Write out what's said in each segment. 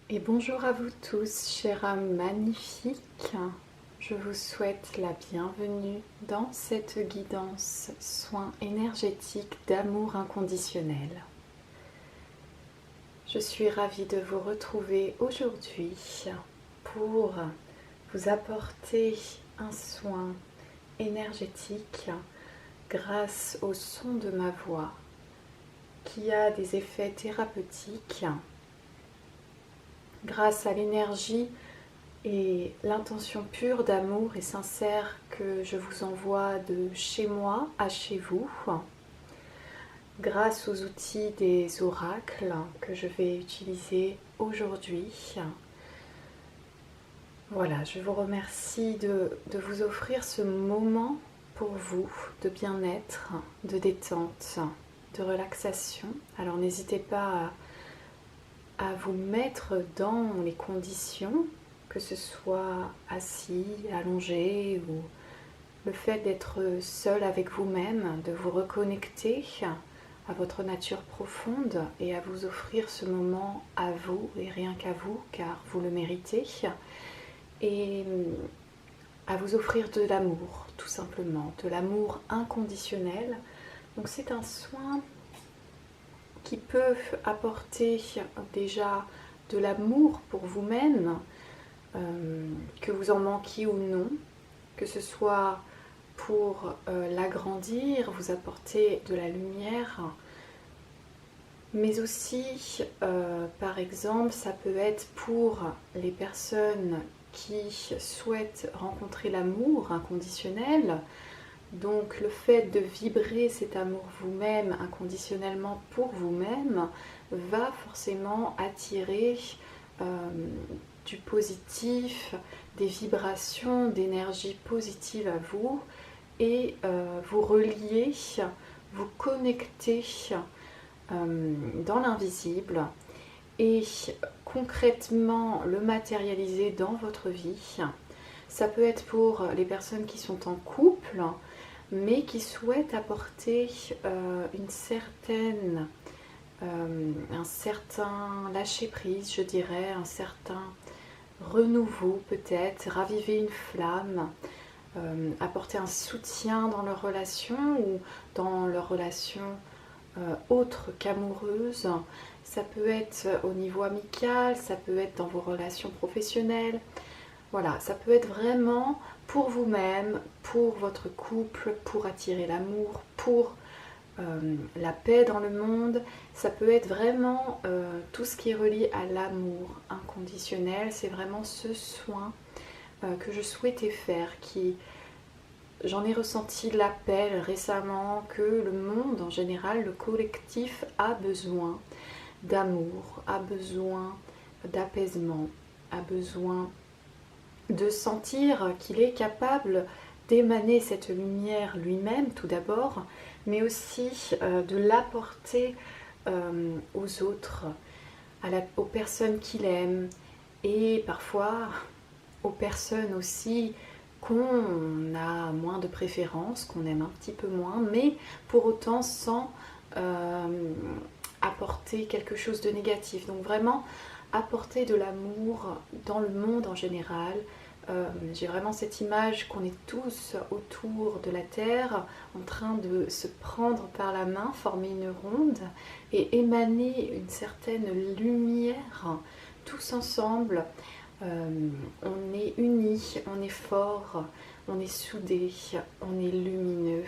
Et bonjour à vous tous, chers âmes magnifiques. Je vous souhaite la bienvenue dans cette guidance soin énergétique d'amour inconditionnel. Je suis ravie de vous retrouver aujourd'hui pour vous apporter un soin énergétique grâce au son de ma voix qui a des effets thérapeutiques grâce à l'énergie et l'intention pure d'amour et sincère que je vous envoie de chez moi à chez vous, grâce aux outils des oracles que je vais utiliser aujourd'hui. Voilà, je vous remercie de vous offrir ce moment pour vous de bien-être, de détente, de relaxation. Alors n'hésitez pas à vous mettre dans les conditions, que ce soit assis, allongé ou le fait d'être seul avec vous-même, de vous reconnecter à votre nature profonde et à vous offrir ce moment à vous et rien qu'à vous car vous le méritez, et à vous offrir de l'amour tout simplement, de l'amour inconditionnel. Donc c'est un soin qui peut apporter déjà de l'amour pour vous-même, que vous en manquiez ou non, que ce soit pour l'agrandir, vous apporter de la lumière, mais aussi, par exemple, ça peut être pour les personnes qui souhaitent rencontrer l'amour inconditionnel. Donc le fait de vibrer cet amour vous-même inconditionnellement pour vous-même va forcément attirer du positif, des vibrations d'énergie positive à vous et vous relier, vous connecter dans l'invisible et concrètement le matérialiser dans votre vie. Ça peut être pour les personnes qui sont en couple, mais qui souhaitent apporter un certain lâcher-prise, je dirais, un certain renouveau peut-être, raviver une flamme, apporter un soutien dans leur relation ou dans leur relation autre qu'amoureuse. Ça peut être au niveau amical, ça peut être dans vos relations professionnelles. Voilà, ça peut être vraiment pour vous-même, pour votre couple, pour attirer l'amour, pour la paix dans le monde. Ça peut être vraiment tout ce qui est relié à l'amour inconditionnel. C'est vraiment ce soin que je souhaitais faire, j'en ai ressenti l'appel récemment que le monde en général, le collectif a besoin d'amour, a besoin d'apaisement, a besoin de sentir qu'il est capable d'émaner cette lumière lui-même tout d'abord, mais aussi de l'apporter aux autres, aux personnes qu'il aime et parfois aux personnes aussi qu'on a moins de préférence, qu'on aime un petit peu moins, mais pour autant sans apporter quelque chose de négatif. Donc vraiment apporter de l'amour dans le monde en général. J'ai vraiment cette image qu'on est tous autour de la Terre en train de se prendre par la main, former une ronde et émaner une certaine lumière tous ensemble. On est unis, on est fort, on est soudés, on est lumineux.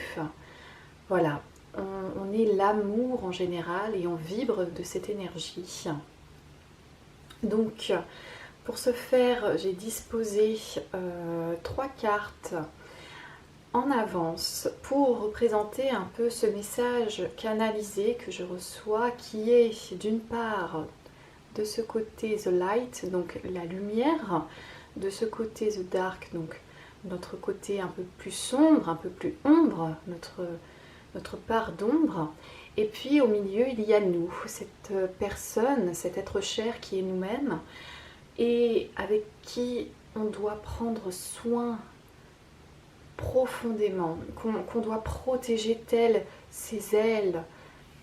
Voilà, on est l'amour en général et on vibre de cette énergie. Donc, pour ce faire, j'ai disposé 3 cartes en avance pour représenter un peu ce message canalisé que je reçois, qui est d'une part de ce côté The Light, donc la lumière, de ce côté The Dark, donc notre côté un peu plus sombre, un peu plus ombre, notre part d'ombre. Et puis au milieu, il y a nous, cette personne, cet être cher qui est nous-mêmes et avec qui on doit prendre soin profondément, qu'on doit protéger telles ses ailes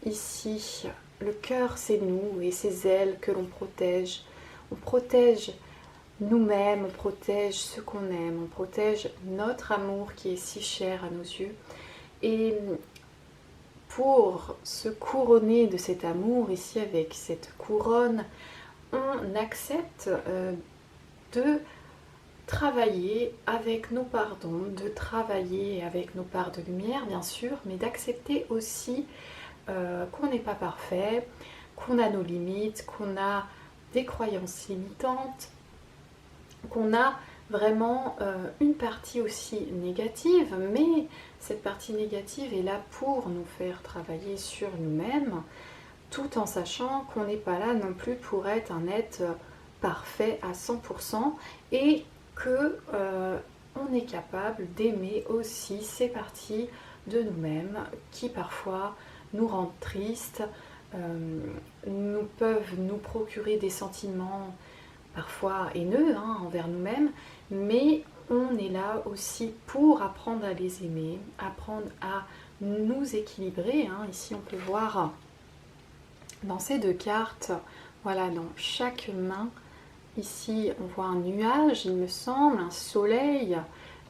ici. Le cœur, c'est nous et ses ailes que l'on protège. on protège nous-mêmes, on protège ce qu'on aime, on protège notre amour qui est si cher à nos yeux. Et pour se couronner de cet amour, ici avec cette couronne, on accepte de travailler avec nos parts d'ombre, de travailler avec nos parts de lumière bien sûr, mais d'accepter aussi qu'on n'est pas parfait, qu'on a nos limites, qu'on a des croyances limitantes, qu'on a vraiment une partie aussi négative, mais cette partie négative est là pour nous faire travailler sur nous-mêmes, tout en sachant qu'on n'est pas là non plus pour être un être parfait à 100% et que on est capable d'aimer aussi ces parties de nous-mêmes qui parfois nous rendent tristes, nous peuvent nous procurer des sentiments parfois haineux envers nous-mêmes, mais on est là aussi pour apprendre à les aimer, apprendre à nous équilibrer. Ici on peut voir dans ces deux cartes, voilà, dans chaque main, ici on voit un nuage, il me semble, un soleil.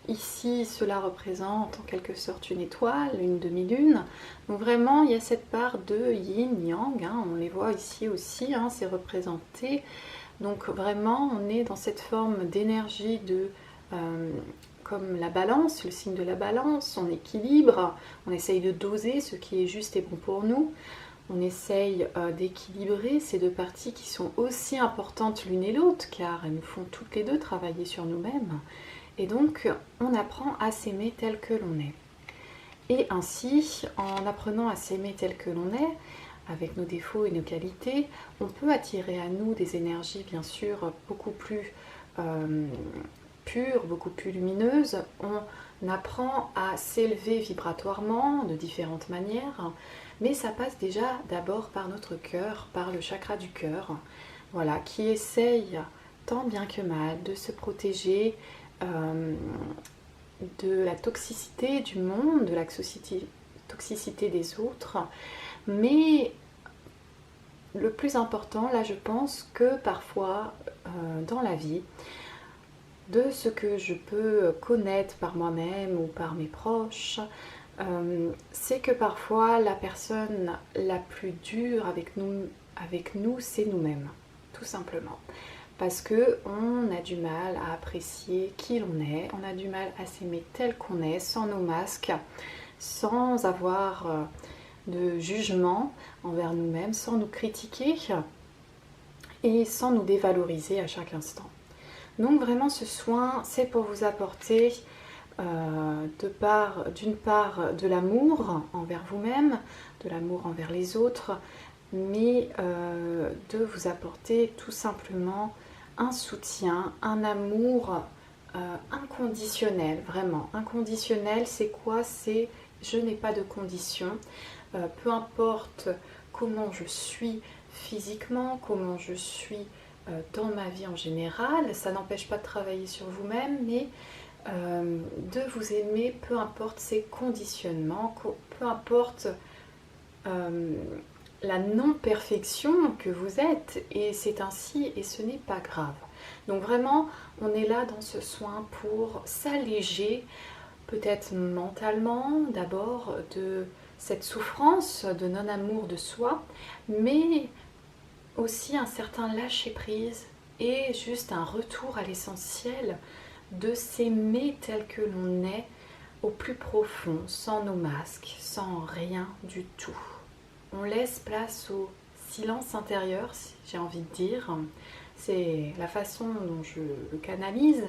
Ici, cela représente en quelque sorte une étoile, une demi-lune. Donc vraiment, il y a cette part de yin-yang, on les voit ici aussi, c'est représenté. Donc vraiment, on est dans cette forme d'énergie de comme la balance, le signe de la balance, on équilibre, on essaye de doser ce qui est juste et bon pour nous. On essaye d'équilibrer ces deux parties qui sont aussi importantes l'une et l'autre, car elles nous font toutes les deux travailler sur nous-mêmes. Et donc, on apprend à s'aimer tel que l'on est. Et ainsi, en apprenant à s'aimer tel que l'on est, avec nos défauts et nos qualités, on peut attirer à nous des énergies, bien sûr, beaucoup plus pures, beaucoup plus lumineuses. On apprend à s'élever vibratoirement de différentes manières, mais ça passe déjà d'abord par notre cœur, par le chakra du cœur, voilà, qui essaye tant bien que mal de se protéger de la toxicité du monde, de la toxicité des autres, mais le plus important, là je pense que parfois dans la vie, de ce que je peux connaître par moi-même ou par mes proches, c'est que parfois la personne la plus dure avec nous c'est nous-mêmes, tout simplement. Parce qu'on a du mal à apprécier qui l'on est, on a du mal à s'aimer tel qu'on est, sans nos masques, sans avoir de jugement envers nous-mêmes, sans nous critiquer et sans nous dévaloriser à chaque instant. Donc vraiment ce soin, c'est pour vous apporter d'une part de l'amour envers vous-même, de l'amour envers les autres, mais de vous apporter tout simplement un soutien, un amour inconditionnel, vraiment. Inconditionnel, c'est quoi? C'est je n'ai pas de condition, peu importe comment je suis physiquement, comment je suis dans ma vie en général, ça n'empêche pas de travailler sur vous-même, mais de vous aimer, peu importe ces conditionnements, peu importe la non-perfection que vous êtes, et c'est ainsi et ce n'est pas grave. Donc vraiment, on est là dans ce soin pour s'alléger, peut-être mentalement d'abord, de cette souffrance de non-amour de soi, mais aussi un certain lâcher-prise et juste un retour à l'essentiel de s'aimer tel que l'on est au plus profond, sans nos masques, sans rien du tout. On laisse place au silence intérieur, si j'ai envie de dire. C'est la façon dont je le canalise,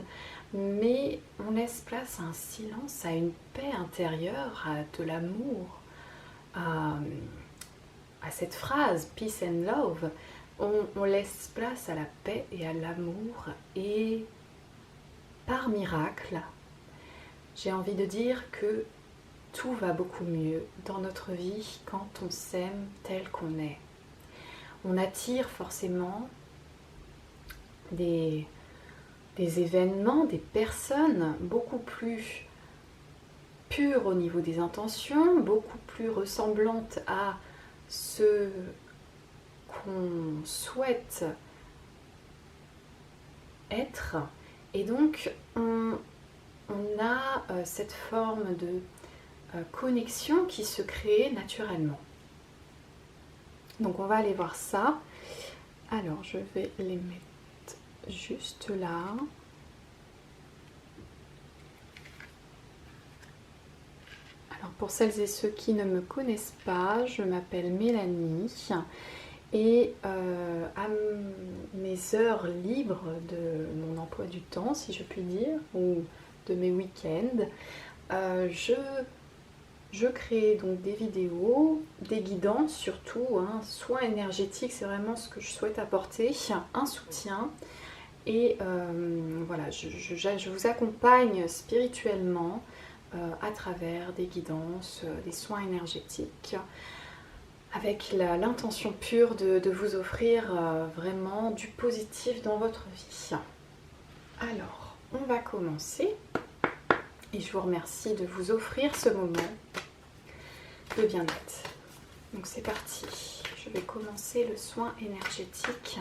mais on laisse place à un silence, à une paix intérieure, à de l'amour, à cette phrase « peace and love ». On laisse place à la paix et à l'amour, et par miracle, j'ai envie de dire que tout va beaucoup mieux dans notre vie quand on s'aime tel qu'on est. On attire forcément des événements, des personnes beaucoup plus pures au niveau des intentions, beaucoup plus ressemblantes à ce qu'on souhaite être. Et donc on a cette forme de connexion qui se crée naturellement. Donc on va aller voir ça. Alors je vais les mettre juste là. Alors pour celles et ceux qui ne me connaissent pas, je m'appelle Mélanie et à mes heures libres de mon emploi du temps, si je puis dire, ou de mes week-ends, je crée donc des vidéos, des guidances surtout, soins énergétiques, c'est vraiment ce que je souhaite apporter, un soutien. Et voilà, je vous accompagne spirituellement à travers des guidances, des soins énergétiques, avec l'intention pure de vous offrir vraiment du positif dans votre vie. Alors, on va commencer. Et je vous remercie de vous offrir ce moment de bien-être. Donc c'est parti. Je vais commencer le soin énergétique.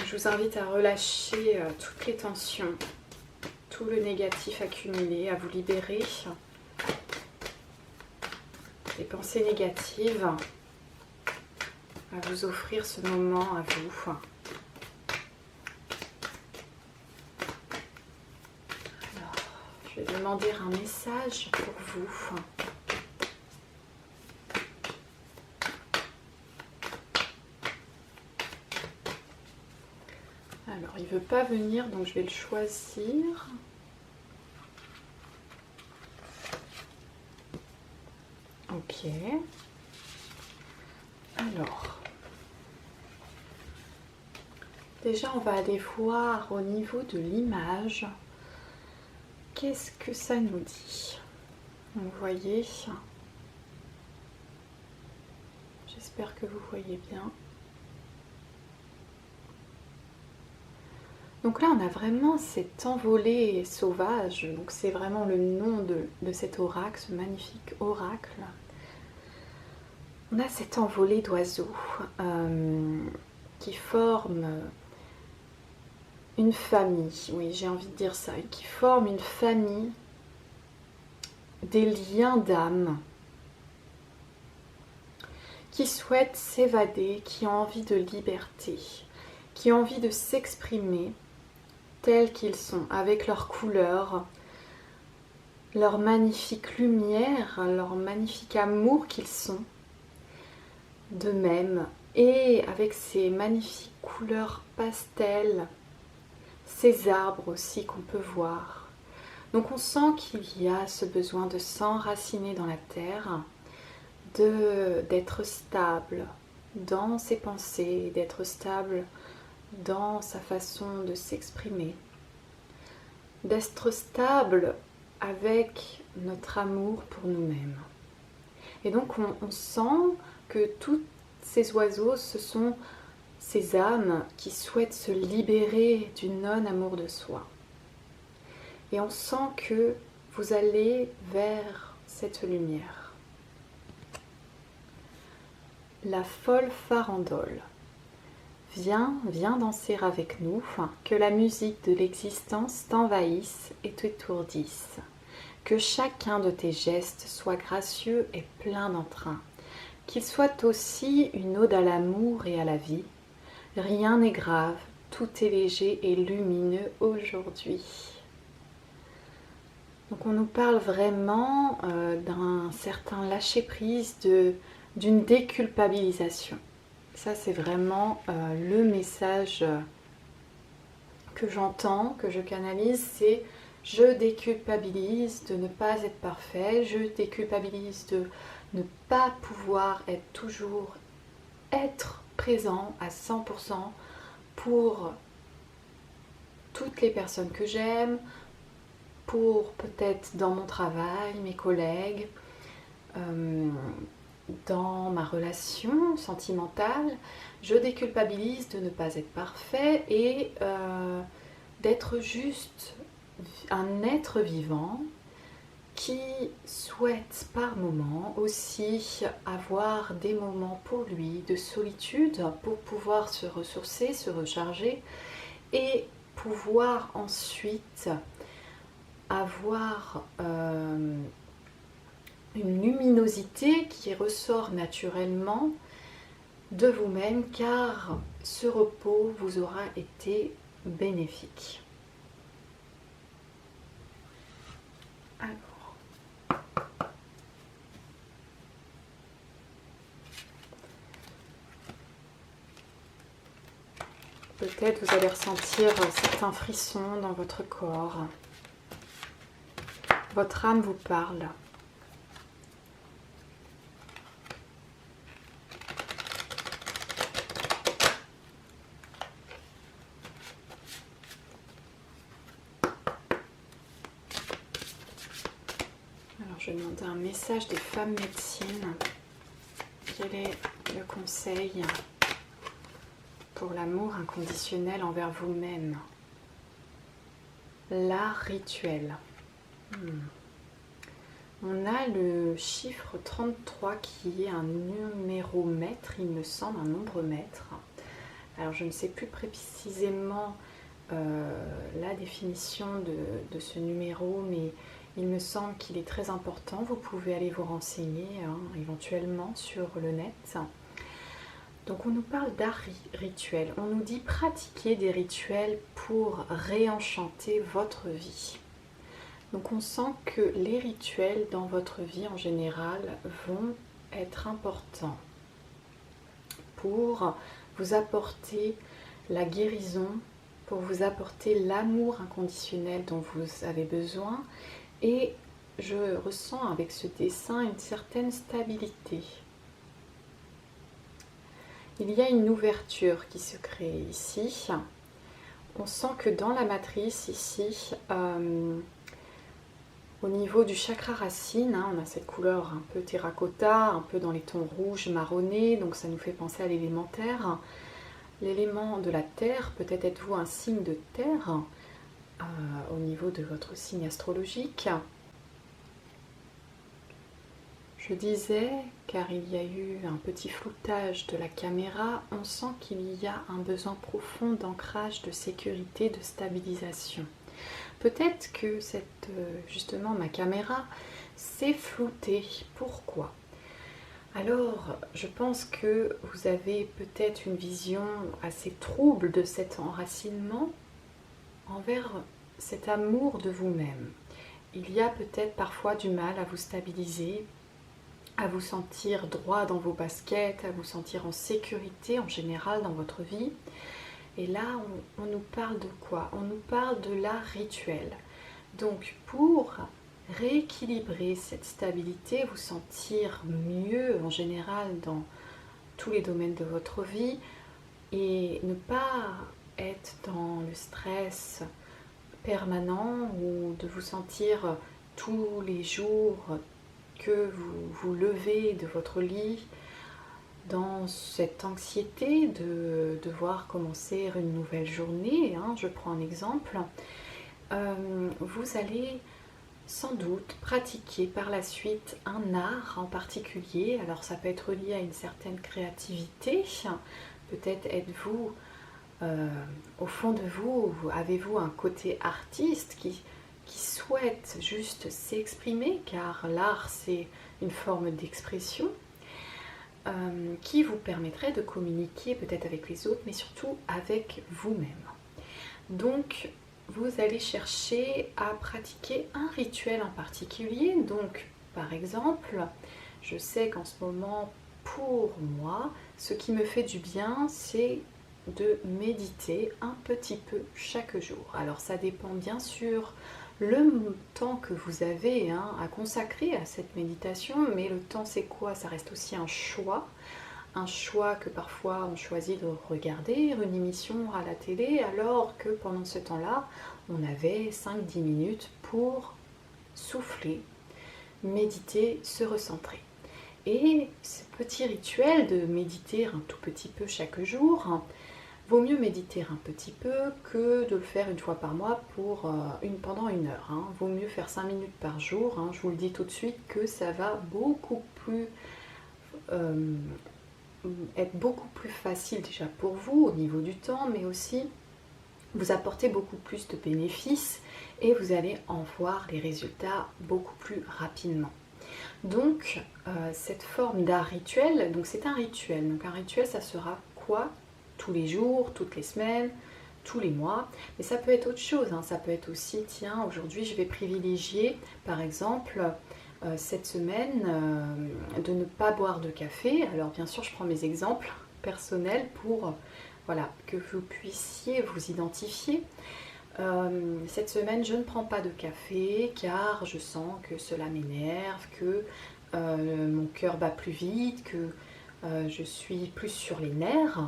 Je vous invite à relâcher toutes les tensions, tout le négatif accumulé, à vous libérer des pensées négatives, à vous offrir ce moment à vous. Alors, je vais demander un message pour vous. Alors, il ne veut pas venir, donc je vais le choisir. Ok. Alors, déjà, on va aller voir au niveau de l'image. Qu'est-ce que ça nous dit? Vous voyez? J'espère que vous voyez bien. Donc là, on a vraiment cet envolé sauvage. Donc c'est vraiment le nom de cet oracle, ce magnifique oracle. On a cet envolé d'oiseaux qui forme une famille. Oui, j'ai envie de dire ça. Qui forme une famille, des liens d'âme, qui souhaitent s'évader, qui ont envie de liberté, qui ont envie de s'exprimer tels qu'ils sont, avec leurs couleurs, leur magnifique lumière, leur magnifique amour qu'ils sont, d'eux-mêmes, et avec ces magnifiques couleurs pastel, ces arbres aussi qu'on peut voir. Donc on sent qu'il y a ce besoin de s'enraciner dans la terre, d'être stable dans ses pensées, d'être stable dans sa façon de s'exprimer, d'être stable avec notre amour pour nous-mêmes. Et donc on sent que tous ces oiseaux, ce sont ces âmes qui souhaitent se libérer du non-amour de soi. Et on sent que vous allez vers cette lumière. La folle farandole. Viens danser avec nous, que la musique de l'existence t'envahisse et t'étourdisse. Que chacun de tes gestes soit gracieux et plein d'entrain. Qu'il soit aussi une ode à l'amour et à la vie. Rien n'est grave, tout est léger et lumineux aujourd'hui. Donc on nous parle vraiment d'un certain lâcher-prise, d'une déculpabilisation. Ça, c'est vraiment le message que j'entends, que je canalise, c'est je déculpabilise de ne pas être parfait, je déculpabilise de ne pas pouvoir toujours être présent à 100% pour toutes les personnes que j'aime, pour peut-être dans mon travail, mes collègues, dans ma relation sentimentale, je déculpabilise de ne pas être parfait et d'être juste un être vivant qui souhaite par moment aussi avoir des moments pour lui de solitude pour pouvoir se ressourcer, se recharger et pouvoir ensuite avoir une luminosité qui ressort naturellement de vous-même car ce repos vous aura été bénéfique. Alors, peut-être vous allez ressentir certains frissons dans votre corps. Votre âme vous parle. Alors, je vais demander un message des femmes médecines. Quel est le conseil pour l'amour inconditionnel envers vous-même? L'art rituel. On a le chiffre 33 qui est un numéro maître, il me semble, un nombre maître. Alors je ne sais plus précisément la définition de ce numéro, mais il me semble qu'il est très important. Vous pouvez aller vous renseigner éventuellement sur le net. Donc on nous parle d'art rituel. On nous dit pratiquer des rituels pour réenchanter votre vie. Donc on sent que les rituels dans votre vie en général vont être importants pour vous apporter la guérison, pour vous apporter l'amour inconditionnel dont vous avez besoin. Et je ressens avec ce dessin une certaine stabilité. Il y a une ouverture qui se crée ici. On sent que dans la matrice ici, au niveau du chakra racine, on a cette couleur un peu terracotta, un peu dans les tons rouges, marronnés, donc ça nous fait penser à l'élémentaire. L'élément de la terre, peut-être êtes-vous un signe de terre au niveau de votre signe astrologique. Je disais, car il y a eu un petit floutage de la caméra, on sent qu'il y a un besoin profond d'ancrage, de sécurité, de stabilisation. Peut-être que justement ma caméra s'est floutée. Pourquoi? Alors, je pense que vous avez peut-être une vision assez trouble de cet enracinement envers cet amour de vous-même. Il y a peut-être parfois du mal à vous stabiliser, à vous sentir droit dans vos baskets, à vous sentir en sécurité en général dans votre vie. Et là, on nous parle de quoi? On nous parle de l'art rituel. Donc, pour rééquilibrer cette stabilité, vous sentir mieux en général dans tous les domaines de votre vie et ne pas être dans le stress permanent ou de vous sentir tous les jours que vous vous levez de votre lit dans cette anxiété de devoir commencer une nouvelle journée, je prends un exemple, vous allez sans doute pratiquer par la suite un art en particulier. Alors ça peut être lié à une certaine créativité, peut-être êtes-vous au fond de vous, avez-vous un côté artiste qui souhaite juste s'exprimer, car l'art c'est une forme d'expression qui vous permettrait de communiquer peut-être avec les autres, mais surtout avec vous-même. Donc, vous allez chercher à pratiquer un rituel en particulier. Donc, par exemple, je sais qu'en ce moment, pour moi, ce qui me fait du bien, c'est de méditer un petit peu chaque jour. Alors, ça dépend bien sûr le temps que vous avez à consacrer à cette méditation, mais le temps c'est quoi? Ça reste aussi un choix que parfois on choisit de regarder une émission à la télé, alors que pendant ce temps-là, on avait 5-10 minutes pour souffler, méditer, se recentrer. Et ce petit rituel de méditer un tout petit peu chaque jour Vaut mieux méditer un petit peu que de le faire une fois par mois pendant 1 heure. Hein. Vaut mieux faire 5 minutes par jour. Hein. Je vous le dis tout de suite que ça va être beaucoup plus facile déjà pour vous au niveau du temps, mais aussi vous apporter beaucoup plus de bénéfices et vous allez en voir les résultats beaucoup plus rapidement. Donc cette forme d'art rituel, donc c'est un rituel. Donc un rituel, ça sera quoi? Tous les jours, toutes les semaines, tous les mois. Mais ça peut être autre chose. Hein. Ça peut être aussi, tiens, aujourd'hui je vais privilégier, par exemple, cette semaine, de ne pas boire de café. Alors bien sûr, je prends mes exemples personnels pour voilà, que vous puissiez vous identifier. Cette semaine, je ne prends pas de café car je sens que cela m'énerve, que mon cœur bat plus vite, que je suis plus sur les nerfs.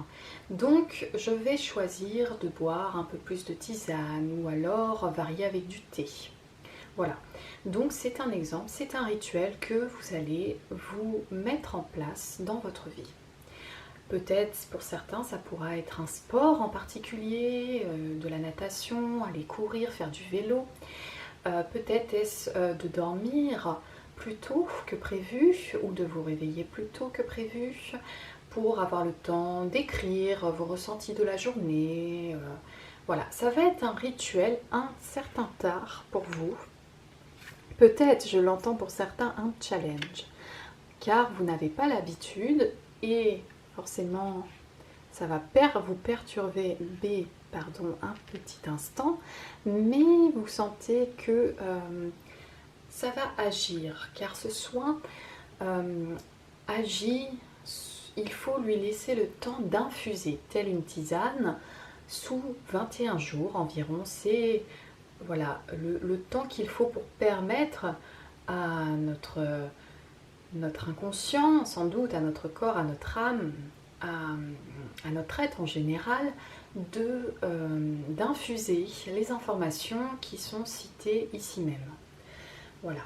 Donc, je vais choisir de boire un peu plus de tisane ou alors varier avec du thé. Voilà. Donc, c'est un exemple, c'est un rituel que vous allez vous mettre en place dans votre vie. Peut-être pour certains, ça pourra être un sport en particulier, de la natation, aller courir, faire du vélo. Peut-être est-ce de dormir plus tôt que prévu ou de vous réveiller plus tôt que prévu pour avoir le temps d'écrire vos ressentis de la journée. Voilà, ça va être un rituel, un certain tard pour vous. Peut-être, je l'entends pour certains, un challenge, car vous n'avez pas l'habitude et forcément, ça va vous perturber un petit instant, mais vous sentez que ça va agir, car ce soin agit, il faut lui laisser le temps d'infuser, telle une tisane, sous 21 jours environ. C'est voilà, le temps qu'il faut pour permettre à notre inconscient, sans doute, à notre corps, à notre âme, à notre être en général, d'infuser les informations qui sont citées ici même. Voilà.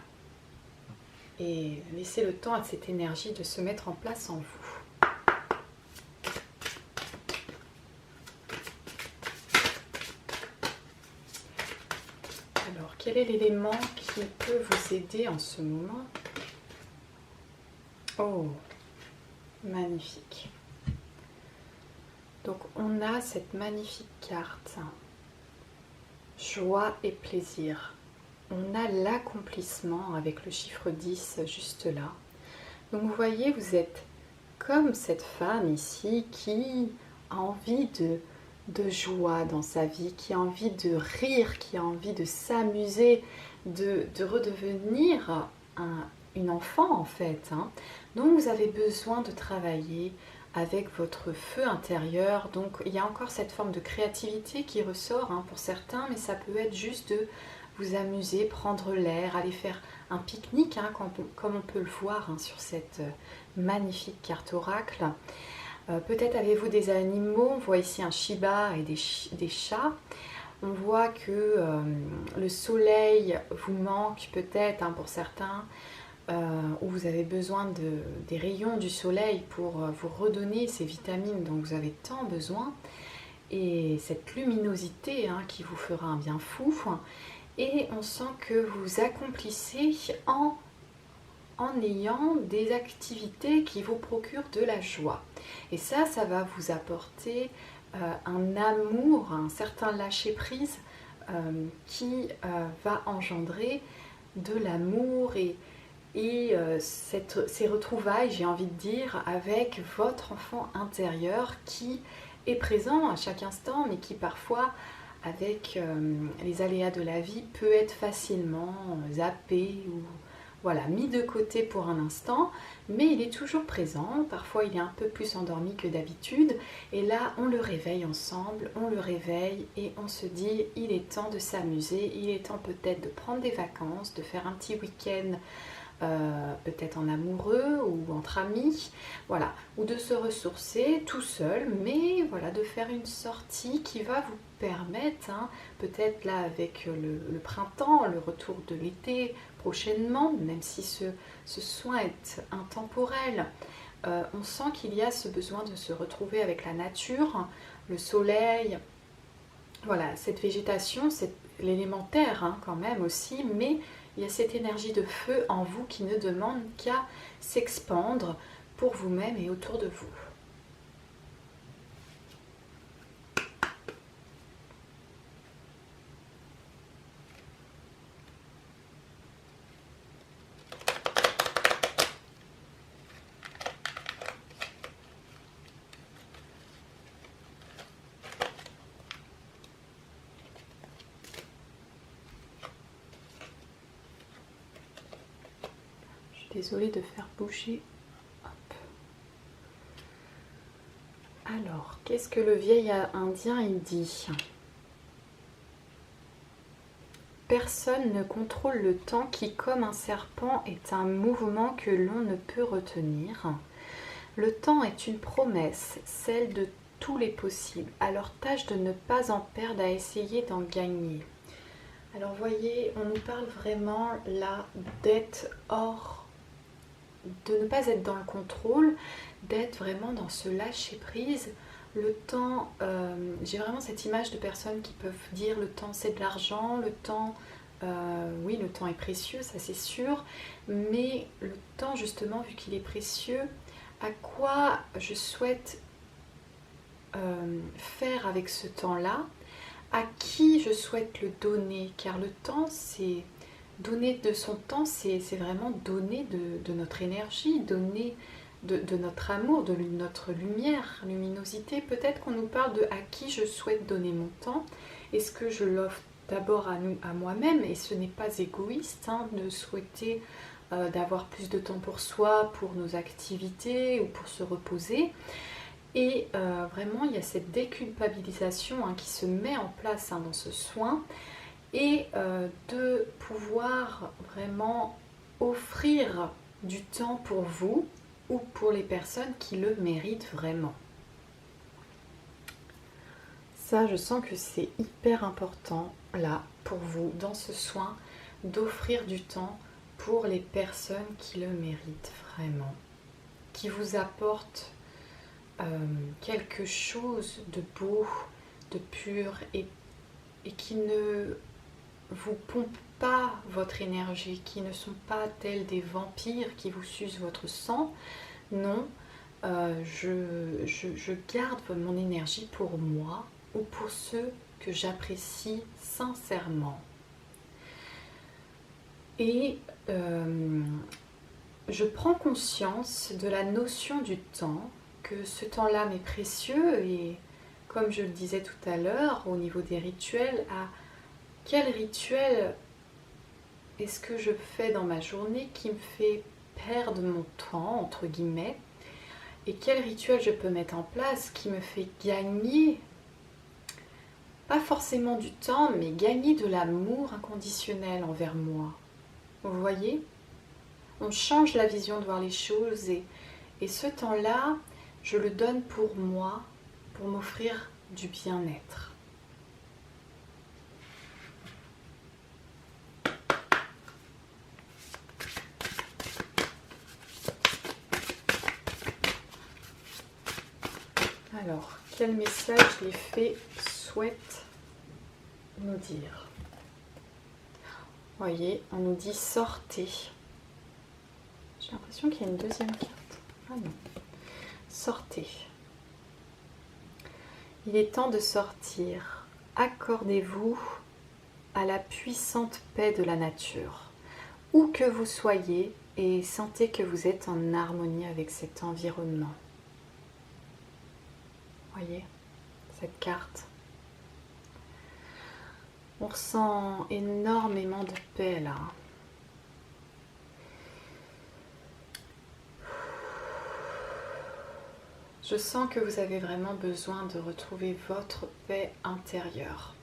Et laissez le temps à cette énergie de se mettre en place en vous. Alors, quel est l'élément qui peut vous aider en ce moment? Oh, magnifique. Donc on a cette magnifique carte, joie et plaisir. On a l'accomplissement avec le chiffre 10 juste là. Donc vous voyez, vous êtes comme cette femme ici qui a envie de joie dans sa vie, qui a envie de rire, qui a envie de s'amuser, de redevenir une enfant en fait. Hein. Donc vous avez besoin de travailler avec votre feu intérieur. Donc il y a encore cette forme de créativité qui ressort pour certains, mais ça peut être juste de vous amuser, prendre l'air, aller faire un pique-nique, comme on peut le voir sur cette magnifique carte oracle. Peut-être avez-vous des animaux, on voit ici un Shiba et des chats. On voit que le soleil vous manque peut-être pour certains, où vous avez besoin des rayons du soleil pour vous redonner ces vitamines dont vous avez tant besoin, et cette luminosité qui vous fera un bien fou. Et on sent que vous accomplissez en ayant des activités qui vous procurent de la joie. Et ça va vous apporter un amour, un certain lâcher-prise qui va engendrer de l'amour et ces retrouvailles, j'ai envie de dire, avec votre enfant intérieur qui est présent à chaque instant, mais qui parfois, avec les aléas de la vie, peut être facilement zappé ou voilà, mis de côté pour un instant, mais il est toujours présent. Parfois il est un peu plus endormi que d'habitude, et là on le réveille ensemble, on le réveille et on se dit il est temps de s'amuser, il est temps peut-être de prendre des vacances, de faire un petit week-end peut-être en amoureux ou entre amis, voilà, ou de se ressourcer tout seul, mais voilà, de faire une sortie qui va vous permettre, peut-être là avec le printemps, le retour de l'été prochainement, même si ce soin est intemporel, on sent qu'il y a ce besoin de se retrouver avec la nature, le soleil. Voilà, cette végétation, c'est l'élémentaire hein, quand même aussi, mais il y a cette énergie de feu en vous qui ne demande qu'à s'expandre pour vous-même et autour de vous. Désolée de faire bouger. Hop. Alors, qu'est-ce que le vieil indien il dit? Personne ne contrôle le temps qui, comme un serpent, est un mouvement que l'on ne peut retenir. Le temps est une promesse, celle de tous les possibles. Alors tâche de ne pas en perdre à essayer d'en gagner. Alors voyez, on nous parle vraiment là d'être hors, de ne pas être dans le contrôle, d'être vraiment dans ce lâcher prise. Le temps, j'ai vraiment cette image de personnes qui peuvent dire le temps c'est de l'argent, le temps, oui le temps est précieux, ça c'est sûr, mais le temps justement vu qu'il est précieux, à quoi je souhaite faire avec ce temps-là, à qui je souhaite le donner, car le temps c'est... Donner de son temps, c'est vraiment donner de notre énergie, donner de notre amour, de notre lumière, luminosité. Peut-être qu'on nous parle de à qui je souhaite donner mon temps. Est-ce que je l'offre d'abord à moi-même? Et ce n'est pas égoïste hein, de souhaiter d'avoir plus de temps pour soi, pour nos activités ou pour se reposer. Et vraiment, il y a cette déculpabilisation hein, qui se met en place hein, dans ce soin. Et de pouvoir vraiment offrir du temps pour vous ou pour les personnes qui le méritent vraiment. Ça, je sens que c'est hyper important là pour vous dans ce soin d'offrir du temps pour les personnes qui le méritent vraiment, qui vous apportent quelque chose de beau, de pur et qui ne vous pompent pas votre énergie, qui ne sont pas tels des vampires qui vous sucent votre sang. Non, je garde mon énergie pour moi ou pour ceux que j'apprécie sincèrement. Et je prends conscience de la notion du temps, que ce temps-là m'est précieux et comme je le disais tout à l'heure, au niveau des rituels, à quel rituel est-ce que je fais dans ma journée qui me fait perdre mon temps, entre guillemets, et quel rituel je peux mettre en place qui me fait gagner, pas forcément du temps, mais gagner de l'amour inconditionnel envers moi. Vous voyez? On change la vision de voir les choses et ce temps-là, je le donne pour moi, pour m'offrir du bien-être. Alors, quel message les fées souhaitent nous dire? Voyez, on nous dit sortez. J'ai l'impression qu'il y a une deuxième carte. Ah non. Sortez. Il est temps de sortir. Accordez-vous à la puissante paix de la nature. Où que vous soyez et sentez que vous êtes en harmonie avec cet environnement. Voyez cette carte. On ressent énormément de paix là. Je sens que vous avez vraiment besoin de retrouver votre paix intérieure.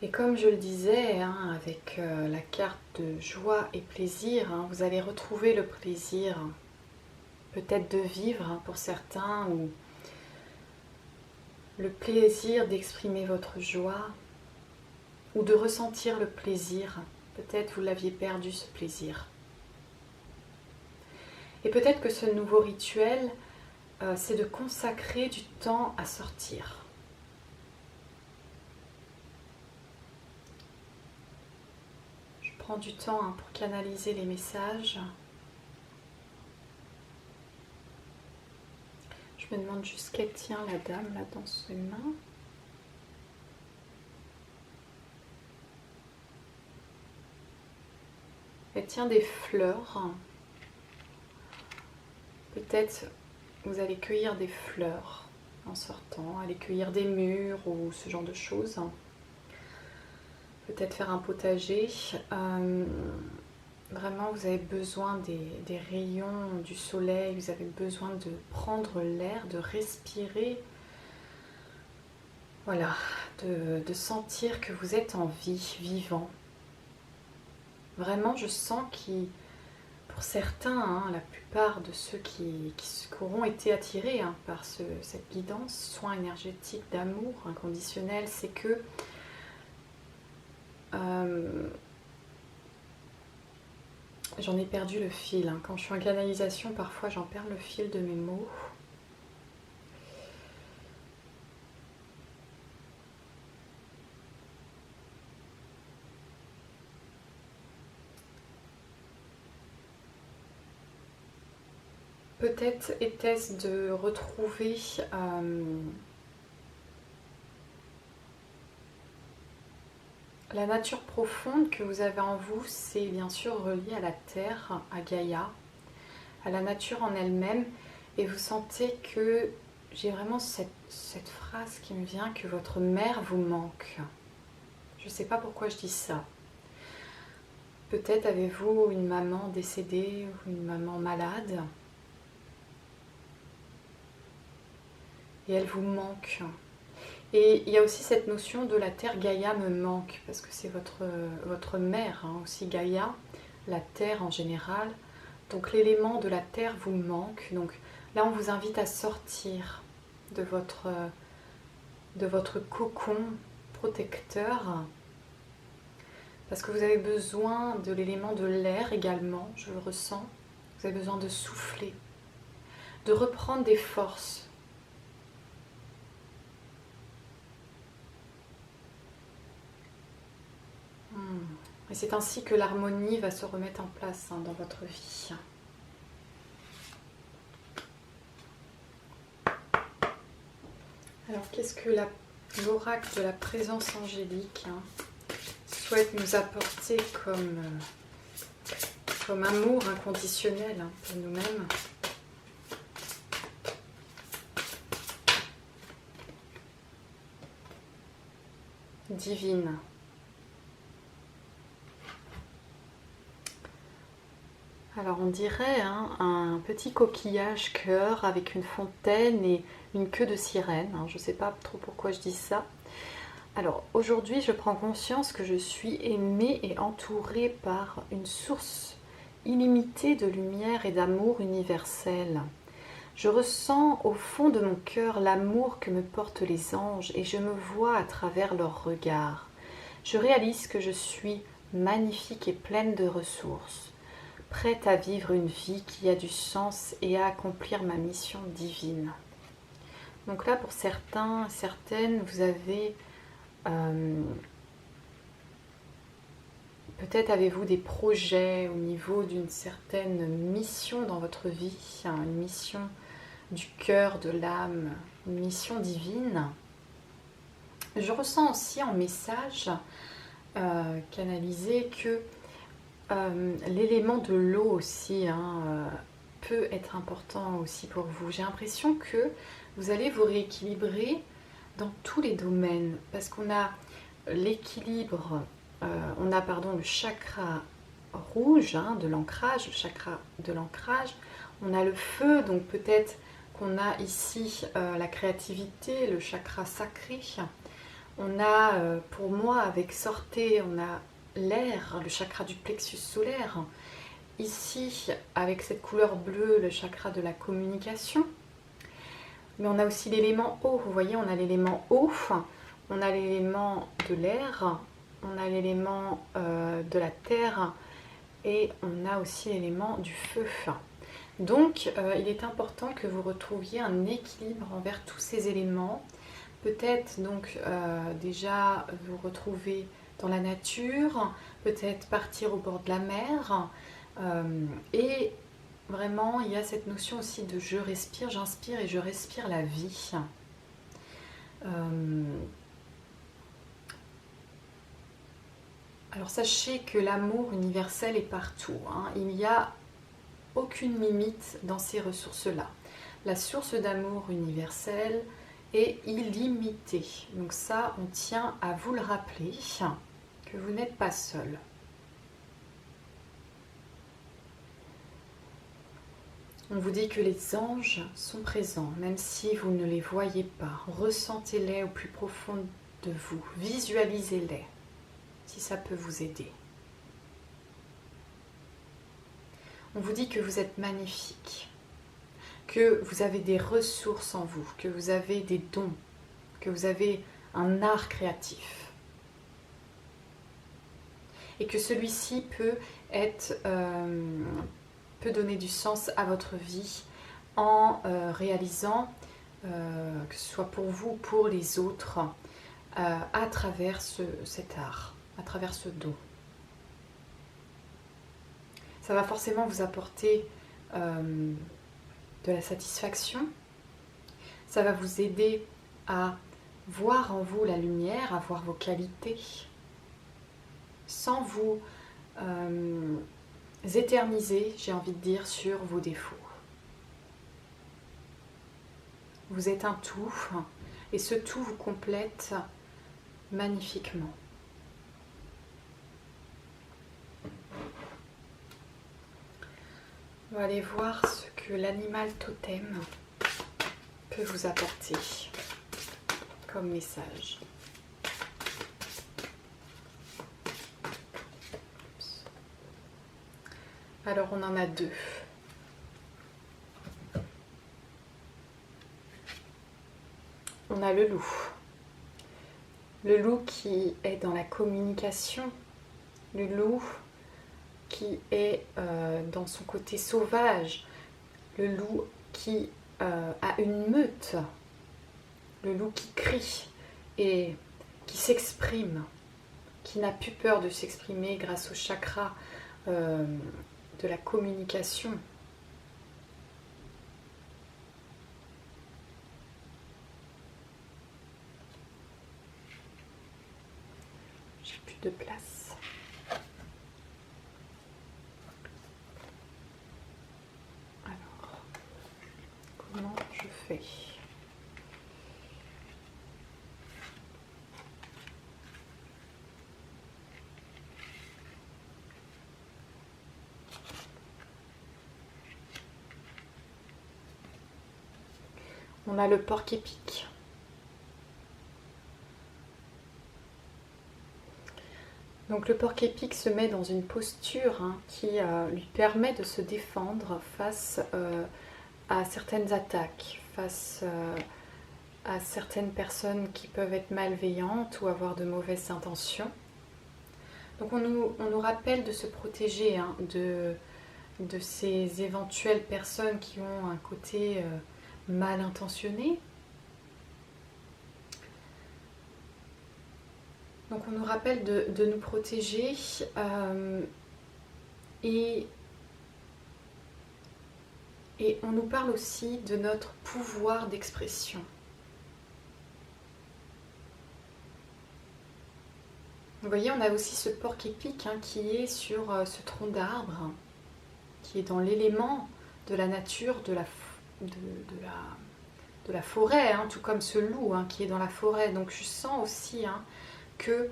Et comme je le disais, hein, avec la carte de joie et plaisir, hein, vous allez retrouver le plaisir, peut-être de vivre hein, pour certains, ou le plaisir d'exprimer votre joie, ou de ressentir le plaisir. Peut-être vous l'aviez perdu ce plaisir. Et peut-être que ce nouveau rituel c'est de consacrer du temps à sortir. Je prends du temps pour canaliser les messages. Je me demande juste qu'elle tient la dame là dans ses mains. Elle tient des fleurs. Peut-être vous allez cueillir des fleurs en sortant, aller cueillir des mûres ou ce genre de choses. Peut-être faire un potager. Vraiment, vous avez besoin des rayons du soleil, vous avez besoin de prendre l'air, de respirer. Voilà, de sentir que vous êtes en vie, vivant. Vraiment, je sens qu'il... Pour certains, la plupart de ceux qui auront été attirés par cette guidance, soin énergétique d'amour inconditionnel, c'est que j'en ai perdu le fil. Quand je suis en canalisation, parfois j'en perds le fil de mes mots. Peut-être était-ce de retrouver la nature profonde que vous avez en vous. C'est bien sûr relié à la terre, à Gaïa, à la nature en elle-même. Et vous sentez que j'ai vraiment cette phrase qui me vient, que votre mère vous manque. Je ne sais pas pourquoi je dis ça. Peut-être avez-vous une maman décédée ou une maman malade. Et elle vous manque. Et il y a aussi cette notion de la terre. Gaïa me manque, parce que c'est votre mère aussi, Gaïa, la terre en général. Donc l'élément de la terre vous manque. Donc là on vous invite à sortir de votre cocon protecteur, parce que vous avez besoin de l'élément de l'air également, je le ressens. Vous avez besoin de souffler, de reprendre des forces. Et c'est ainsi que l'harmonie va se remettre en place dans votre vie. Alors, qu'est-ce que l'oracle de la présence angélique souhaite nous apporter comme amour inconditionnel pour nous-mêmes? Divine. Alors on dirait un petit coquillage cœur avec une fontaine et une queue de sirène. Je ne sais pas trop pourquoi je dis ça. Alors aujourd'hui je prends conscience que je suis aimée et entourée par une source illimitée de lumière et d'amour universel. Je ressens au fond de mon cœur l'amour que me portent les anges et je me vois à travers leurs regards. Je réalise que je suis magnifique et pleine de ressources, prête à vivre une vie qui a du sens et à accomplir ma mission divine. Donc là, pour certains, certaines, vous avez... peut-être avez-vous des projets au niveau d'une certaine mission dans votre vie, une mission du cœur, de l'âme, une mission divine. Je ressens aussi en message canalisé que l'élément de l'eau aussi peut être important aussi pour vous. J'ai l'impression que vous allez vous rééquilibrer dans tous les domaines, parce qu'on a l'équilibre, le chakra rouge de l'ancrage, le chakra de l'ancrage, on a le feu, donc peut-être qu'on a ici la créativité, le chakra sacré, on a pour moi avec sortez, on a l'air, le chakra du plexus solaire, ici avec cette couleur bleue, le chakra de la communication. Mais on a aussi l'élément eau, vous voyez, on a l'élément eau, on a l'élément de l'air, on a l'élément de la terre et on a aussi l'élément du feu. Donc, il est important que vous retrouviez un équilibre envers tous ces éléments. Peut-être donc déjà vous retrouver dans la nature, peut-être partir au bord de la mer. Et vraiment, il y a cette notion aussi de je respire, j'inspire et je respire la vie. Alors sachez que l'amour universel est partout, hein. Il n'y a aucune limite dans ces ressources-là. La source d'amour universel est illimitée. Donc ça, on tient à vous le rappeler, que vous n'êtes pas seul. On vous dit que les anges sont présents, même si vous ne les voyez pas. Ressentez-les au plus profond de vous, visualisez-les, si ça peut vous aider. On vous dit que vous êtes magnifique, que vous avez des ressources en vous, que vous avez des dons, que vous avez un art créatif. Et que celui-ci peut donner du sens à votre vie en réalisant, que ce soit pour vous ou pour les autres, à travers cet art, à travers ce don. Ça va forcément vous apporter de la satisfaction, ça va vous aider à voir en vous la lumière, à voir vos qualités, sans vous éterniser, j'ai envie de dire, sur vos défauts. Vous êtes un tout, et ce tout vous complète magnifiquement. On va aller voir ce que l'animal totem peut vous apporter comme message. Alors on en a deux. On a le loup. Le loup qui est dans la communication. Le loup qui est dans son côté sauvage. Le loup qui a une meute. Le loup qui crie et qui s'exprime. Qui n'a plus peur de s'exprimer grâce au chakra de la communication. J'ai plus de place. Alors, comment je fais ? On a le porc-épic. Donc le porc-épic se met dans une posture qui lui permet de se défendre face à certaines attaques, face à certaines personnes qui peuvent être malveillantes ou avoir de mauvaises intentions. Donc on nous rappelle de se protéger de ces éventuelles personnes qui ont un côté mal intentionné. Donc on nous rappelle de nous protéger et on nous parle aussi de notre pouvoir d'expression. Vous voyez, on a aussi ce porc-épic qui est sur ce tronc d'arbre, qui est dans l'élément de la nature, de la forêt, tout comme ce loup qui est dans la forêt. Donc je sens aussi que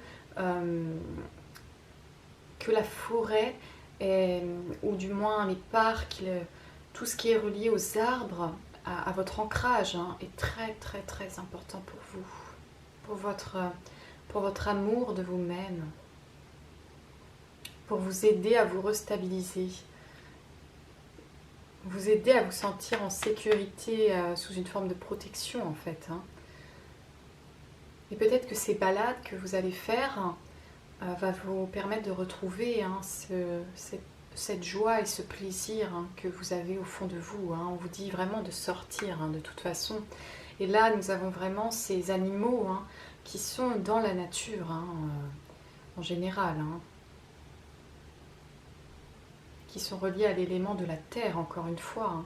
la forêt, ou du moins les parcs, tout ce qui est relié aux arbres, à votre ancrage, est très très très important pour vous, pour votre amour de vous-même, pour vous aider à vous restabiliser, vous aider à vous sentir en sécurité sous une forme de protection en fait. Et peut-être que ces balades que vous allez faire va vous permettre de retrouver cette joie et ce plaisir que vous avez au fond de vous. On vous dit vraiment de sortir de toute façon. Et là, nous avons vraiment ces animaux qui sont dans la nature en général, qui sont reliés à l'élément de la terre, encore une fois.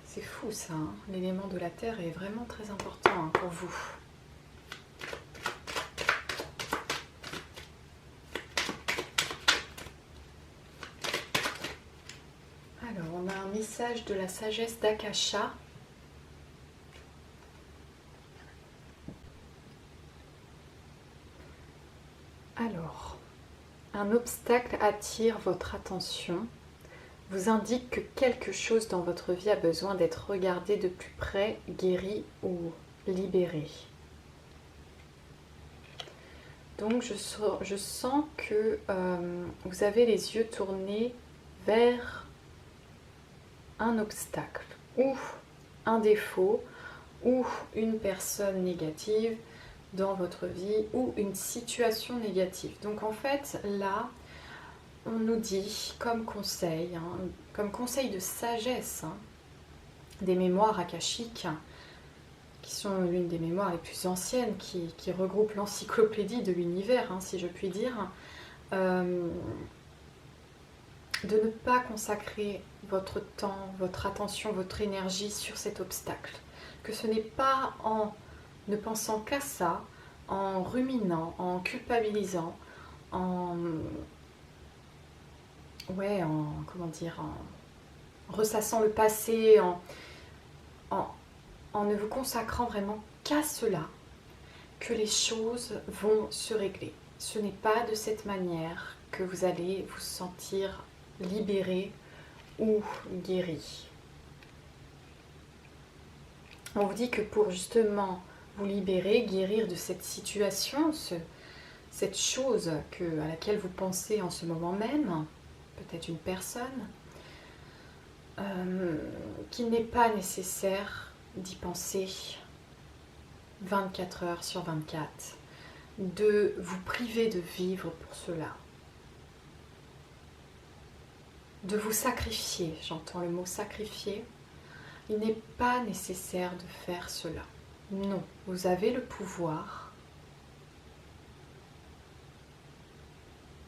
C'est fou ça, l'élément de la terre est vraiment très important pour vous. Alors, on a un message de la sagesse d'Akasha. Alors, un obstacle attire votre attention, vous indique que quelque chose dans votre vie a besoin d'être regardé de plus près, guéri ou libéré. Donc, je sens que vous avez les yeux tournés vers un obstacle ou un défaut ou une personne négative dans votre vie ou une situation négative. Donc en fait là on nous dit comme conseil de sagesse des mémoires akashiques qui sont l'une des mémoires les plus anciennes qui regroupent l'encyclopédie de l'univers si je puis dire, de ne pas consacrer votre temps, votre attention, votre énergie sur cet obstacle. Que ce n'est pas en ne pensant qu'à ça, en ruminant, en culpabilisant, en ressassant le passé, en ne vous consacrant vraiment qu'à cela, que les choses vont se régler. Ce n'est pas de cette manière que vous allez vous sentir libéré ou guéri. On vous dit que pour justement vous libérer, guérir de cette situation, cette chose à laquelle vous pensez en ce moment même, peut-être une personne, qu'il n'est pas nécessaire d'y penser 24 heures sur 24, de vous priver de vivre pour cela. De vous sacrifier, j'entends le mot sacrifier, il n'est pas nécessaire de faire cela. Non, vous avez le pouvoir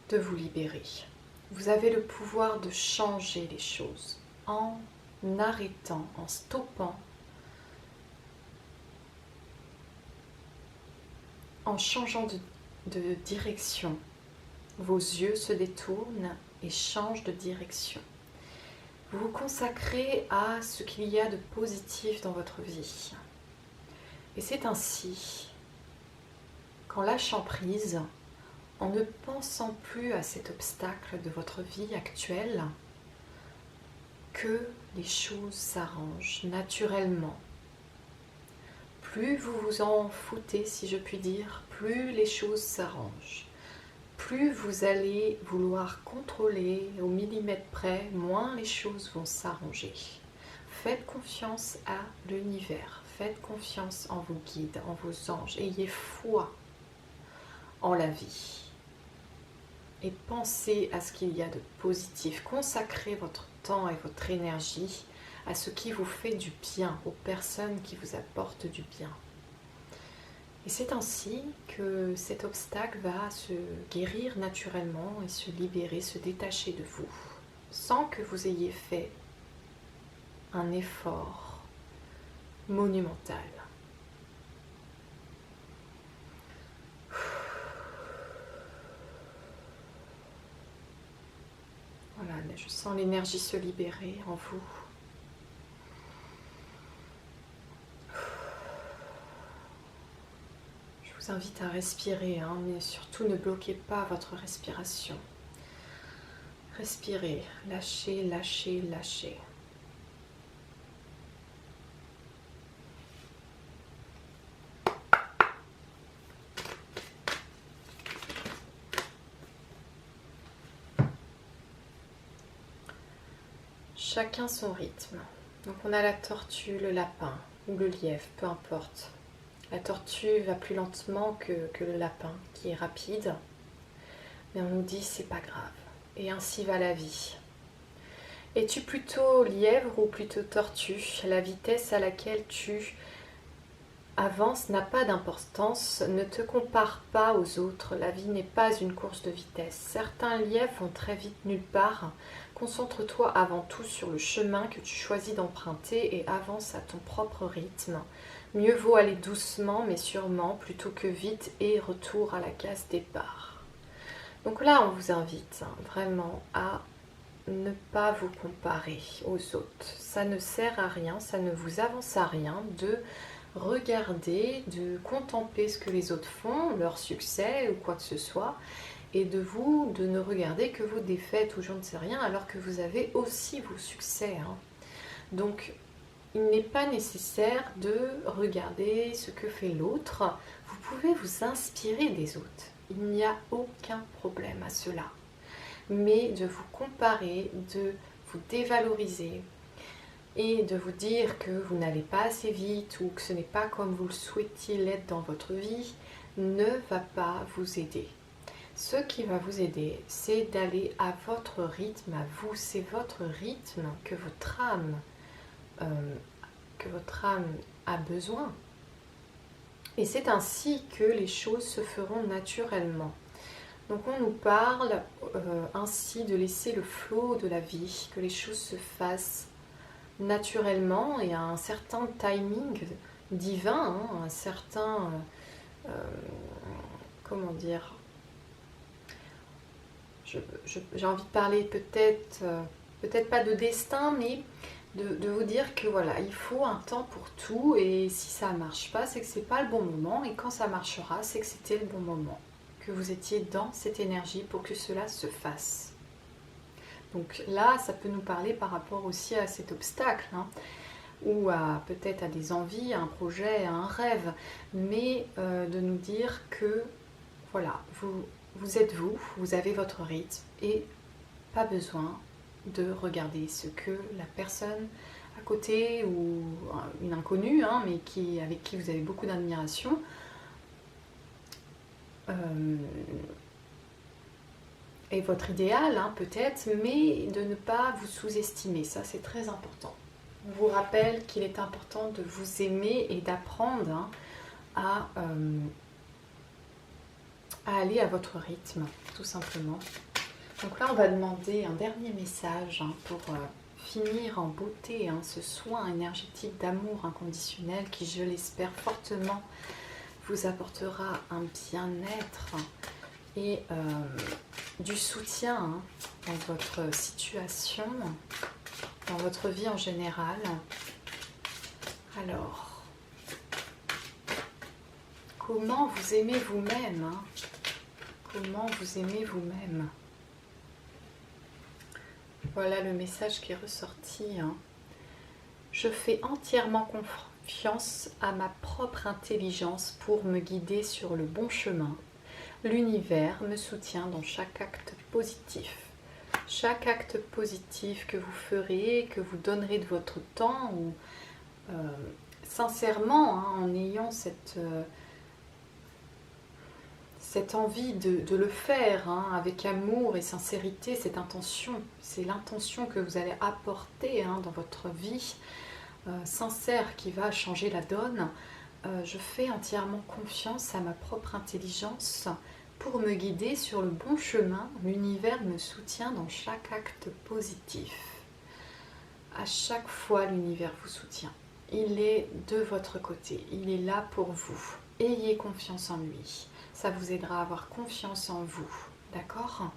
de vous libérer. Vous avez le pouvoir de changer les choses en arrêtant, en stoppant, en changeant de direction. Vos yeux se détournent et changent de direction. Vous vous consacrez à ce qu'il y a de positif dans votre vie. Et c'est ainsi qu'en lâchant prise, en ne pensant plus à cet obstacle de votre vie actuelle, que les choses s'arrangent naturellement. Plus vous vous en foutez, si je puis dire, plus les choses s'arrangent. Plus vous allez vouloir contrôler au millimètre près, moins les choses vont s'arranger. Faites confiance à l'univers, faites confiance en vos guides, en vos anges, ayez foi en la vie. Et pensez à ce qu'il y a de positif. Consacrez votre temps et votre énergie à ce qui vous fait du bien, aux personnes qui vous apportent du bien. Et c'est ainsi que cet obstacle va se guérir naturellement et se libérer, se détacher de vous, sans que vous ayez fait un effort monumental. Voilà, je sens l'énergie se libérer en vous. Je vous invite à respirer, mais surtout ne bloquez pas votre respiration. Respirez, lâchez, lâchez, lâchez. Chacun son rythme. Donc on a la tortue, le lapin ou le lièvre, peu importe. La tortue va plus lentement que le lapin qui est rapide. mais on nous dit c'est pas grave. Et ainsi va la vie. Es-tu plutôt lièvre ou plutôt tortue? La vitesse à laquelle tu avances n'a pas d'importance. Ne te compare pas aux autres. La vie n'est pas une course de vitesse. Certains lièvres vont très vite nulle part. Concentre-toi avant tout sur le chemin que tu choisis d'emprunter et avance à ton propre rythme. Mieux vaut aller doucement mais sûrement plutôt que vite et retour à la case départ. Donc là, on vous invite vraiment à ne pas vous comparer aux autres. Ça ne sert à rien, ça ne vous avance à rien de regarder, de contempler ce que les autres font, leur succès ou quoi que ce soit, et de ne regarder que vos défaites ou je ne sais rien, alors que vous avez aussi vos succès. Donc, il n'est pas nécessaire de regarder ce que fait l'autre. Vous pouvez vous inspirer des autres. Il n'y a aucun problème à cela. Mais de vous comparer, de vous dévaloriser et de vous dire que vous n'allez pas assez vite ou que ce n'est pas comme vous le souhaitiez l'être dans votre vie, ne va pas vous aider. Ce qui va vous aider, c'est d'aller à votre rythme, à vous. C'est votre rythme que votre âme a besoin. Et c'est ainsi que les choses se feront naturellement. Donc on nous parle ainsi de laisser le flot de la vie, que les choses se fassent naturellement et à un certain timing divin, un certain, comment dire, j'ai envie de parler peut-être pas de destin, mais de vous dire que voilà, il faut un temps pour tout et si ça ne marche pas, c'est que c'est pas le bon moment et quand ça marchera, c'est que c'était le bon moment. Que vous étiez dans cette énergie pour que cela se fasse. Donc là, ça peut nous parler par rapport aussi à cet obstacle, ou peut-être à des envies, à un projet, à un rêve, mais de nous dire que voilà, vous êtes vous avez votre rythme et pas besoin de regarder ce que la personne à côté ou une inconnue, mais avec qui vous avez beaucoup d'admiration, et votre idéal peut-être, mais de ne pas vous sous-estimer, ça c'est très important. On vous rappelle qu'il est important de vous aimer et d'apprendre à aller à votre rythme, tout simplement. Donc là on va demander un dernier message pour finir en beauté ce soin énergétique d'amour inconditionnel qui, je l'espère fortement, vous apportera un bien-être et du soutien dans votre situation, dans votre vie en général. Alors, comment vous aimez vous-même Comment vous aimez vous-même? Voilà le message qui est ressorti. Je fais entièrement confiance à ma propre intelligence pour me guider sur le bon chemin. L'univers me soutient dans chaque acte positif. Chaque acte positif que vous ferez, que vous donnerez de votre temps, ou sincèrement, en ayant cette envie de le faire avec amour et sincérité, cette intention, c'est l'intention que vous allez apporter dans votre vie sincère qui va changer la donne. Je fais entièrement confiance à ma propre intelligence pour me guider sur le bon chemin. L'univers me soutient dans chaque acte positif. À chaque fois, l'univers vous soutient. Il est de votre côté. Il est là pour vous. Ayez confiance en lui. Ça vous aidera à avoir confiance en vous. D'accord ?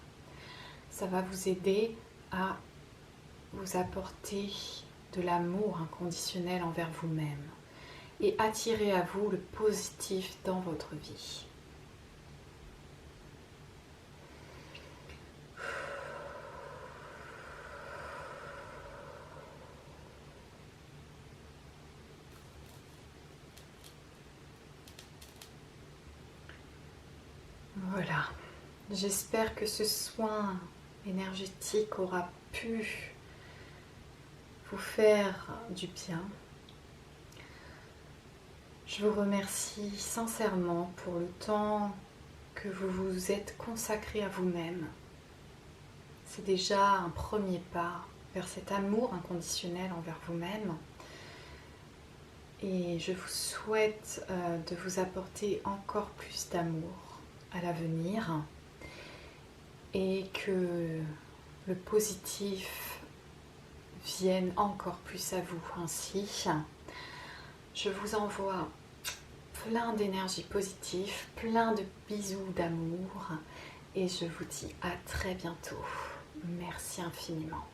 Ça va vous aider à vous apporter de l'amour inconditionnel envers vous-même et attirer à vous le positif dans votre vie. Voilà, j'espère que ce soin énergétique aura pu vous faire du bien. Je vous remercie sincèrement pour le temps que vous vous êtes consacré à vous-même. C'est déjà un premier pas vers cet amour inconditionnel envers vous-même. Et je vous souhaite de vous apporter encore plus d'amour à l'avenir et que le positif vienne encore plus à vous ainsi. Je vous envoie plein d'énergie positive, plein de bisous d'amour et je vous dis à très bientôt. Merci infiniment.